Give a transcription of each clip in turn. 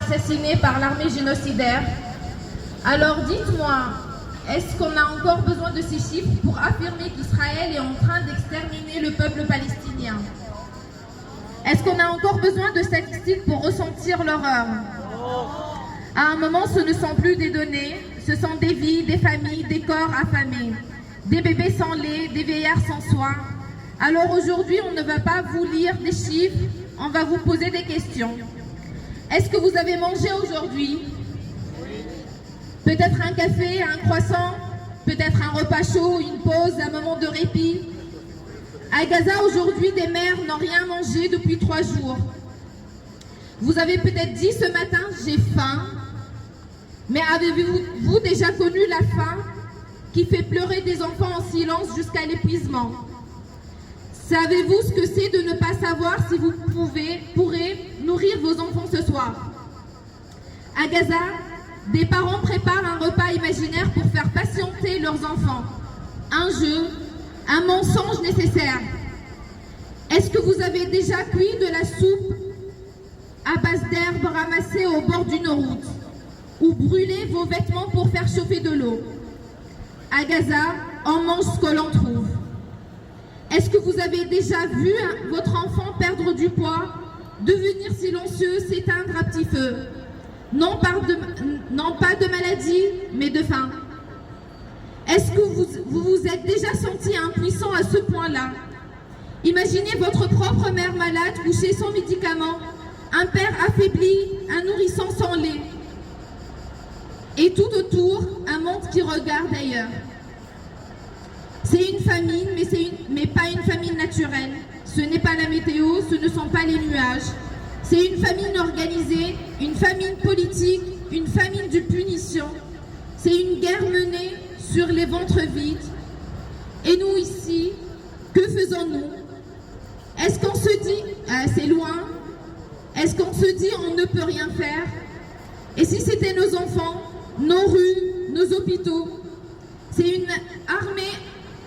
assassinés par l'armée génocidaire. Alors dites-moi, est-ce qu'on a encore besoin de ces chiffres pour affirmer qu'Israël est en train d'exterminer le peuple palestinien? Est-ce qu'on a encore besoin de statistiques pour ressentir l'horreur? À un moment, ce ne sont plus des données, ce sont des vies, des familles, des corps affamés, des bébés sans lait, des vieillards sans soins. Alors aujourd'hui, on ne va pas vous lire des chiffres, on va vous poser des questions. Est-ce que vous avez mangé aujourd'hui? Peut-être un café, un croissant, peut-être un repas chaud, une pause, un moment de répit. À Gaza, aujourd'hui, des mères n'ont rien mangé depuis 3 jours. Vous avez peut-être dit ce matin, j'ai faim. Mais avez-vous déjà connu la faim qui fait pleurer des enfants en silence jusqu'à l'épuisement? Savez-vous ce que c'est de ne pas savoir si vous pourrez nourrir vos enfants ce soir? À Gaza, des parents préparent un repas imaginaire pour faire patienter leurs enfants. Un jeu, un mensonge nécessaire. Est-ce que vous avez déjà cuit de la soupe à base d'herbes ramassées au bord d'une route ou brûlé vos vêtements pour faire chauffer de l'eau? À Gaza, on mange ce que l'on trouve. Est-ce que vous avez déjà vu votre enfant perdre du poids, devenir silencieux, s'éteindre à petit feu? Non pas de maladie, mais de faim. Est-ce que vous vous êtes déjà senti impuissant à ce point-là? Imaginez votre propre mère malade, couchée sans médicaments, un père affaibli, un nourrisson sans lait. Et tout autour, un monde qui regarde ailleurs. C'est une famine, mais pas une famine naturelle. Ce n'est pas la météo, ce ne sont pas les nuages. C'est une famine organisée, une famine politique, une famine de punition. C'est une guerre menée sur les ventres vides. Et nous ici, que faisons-nous? Est-ce qu'on se dit c'est loin? Est-ce qu'on se dit on ne peut rien faire? Et si c'était nos enfants, nos rues, nos hôpitaux? C'est une armée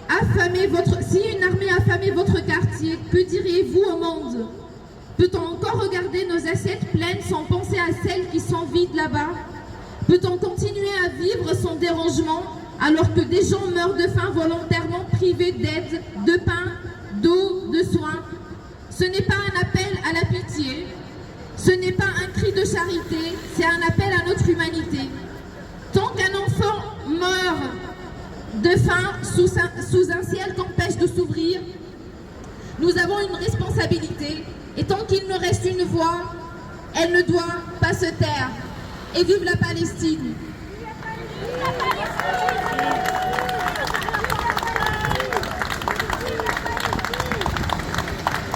affamée si une armée affamait votre quartier, que diriez-vous au monde? Peut-on encore regarder nos assiettes pleines sans penser à celles qui sont vides là-bas? Peut-on continuer à vivre sans dérangement alors que des gens meurent de faim volontairement privés d'aide, de pain, d'eau, de soins? Ce n'est pas un appel à la pitié, ce n'est pas un cri de charité, c'est un appel à notre humanité. Tant qu'un enfant meurt de faim sous un ciel qu'empêche de s'ouvrir, nous avons une responsabilité. Et tant qu'il nous reste une voix, elle ne doit pas se taire. Et vive la Palestine!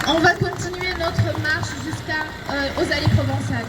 On va continuer notre marche jusqu'aux allées provençales.